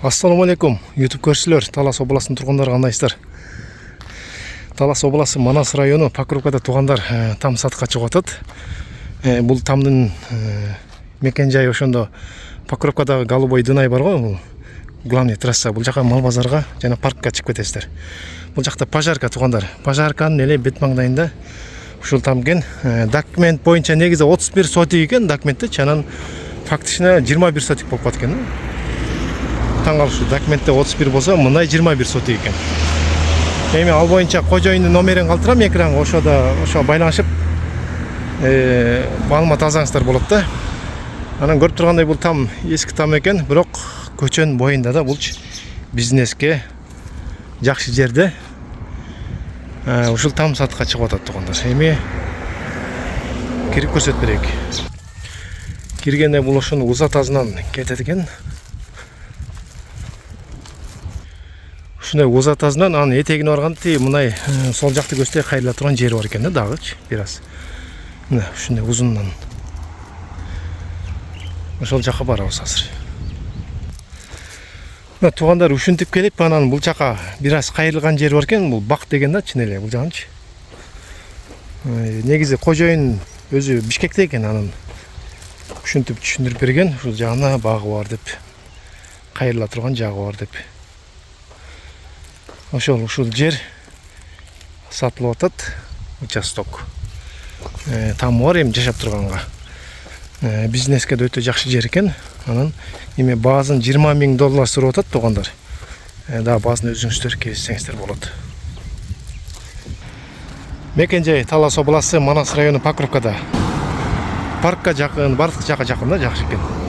Assalamu alaikum, YouTube көршілер, Талас обласының тұрғындары қандайсыздар? Талас обласы Манас районы Покровкада туғандар там сатыққа шығып атат. Бұл тамдың мекен жайы ошондо Покровкадағы Голубой Дунай бар ғой, бұл главный трасса. Бұл жаққа мал базарға жана паркка чыгып кетесіздер. Бұл жақта пожарка туғандар. Пожарканын эле бет маңдайында ушул тамген документ боюнча негизи 31 сотик экен документте, чанан фактично 21 сотик болуп калат экен. Таңғалышы документте 31 болса, мындай 21 сотик экен. Эми ал боюнча кожоюндун номерин калтырам экранга, ошо байланышып маалымат алсаңыздар болот да. Анан көрүп тургандай бул там эски там экен, бирок көчөнүн боюнда да бул бизнеске жакшы жерде ушул там сатыкка чыгып атат тугандар. Эми кирип көрсөтүп берейик. Киргенде бул ошонун узатасынан кетет экен. Ушундай узатасынан анын этегине барганда мындай сол жакты көздөй кайрыла турган жери бар экен да, дагычы бир аз. Мына ушундай узундан. Ошол жакка барабыз азыр. Мына туугандар ушинтип келип, анан бул жака бир аз кайрылган жери бар экен, бул бак деген да, чын эле бул жагынчы. Негизи кожоюн өзү Бишкекте экен, анан ушинтип түшүндүрүп берген, ушул жагына багы бар деп, кайрыла турган жагы бар деп. Ушул жер сатылып атат, участок. Там бар эми жашап турганга. Бизнеске да өтө жакшы жер экен. Анан эми баазын $20,000 сурап атат туугандар. Да баазын өзүңүздөр келсеңиздер болот. Мекен жай Талас обласы Манас району Покровкада. Паркка жакын, бардык жака жакын да, жакшы экен.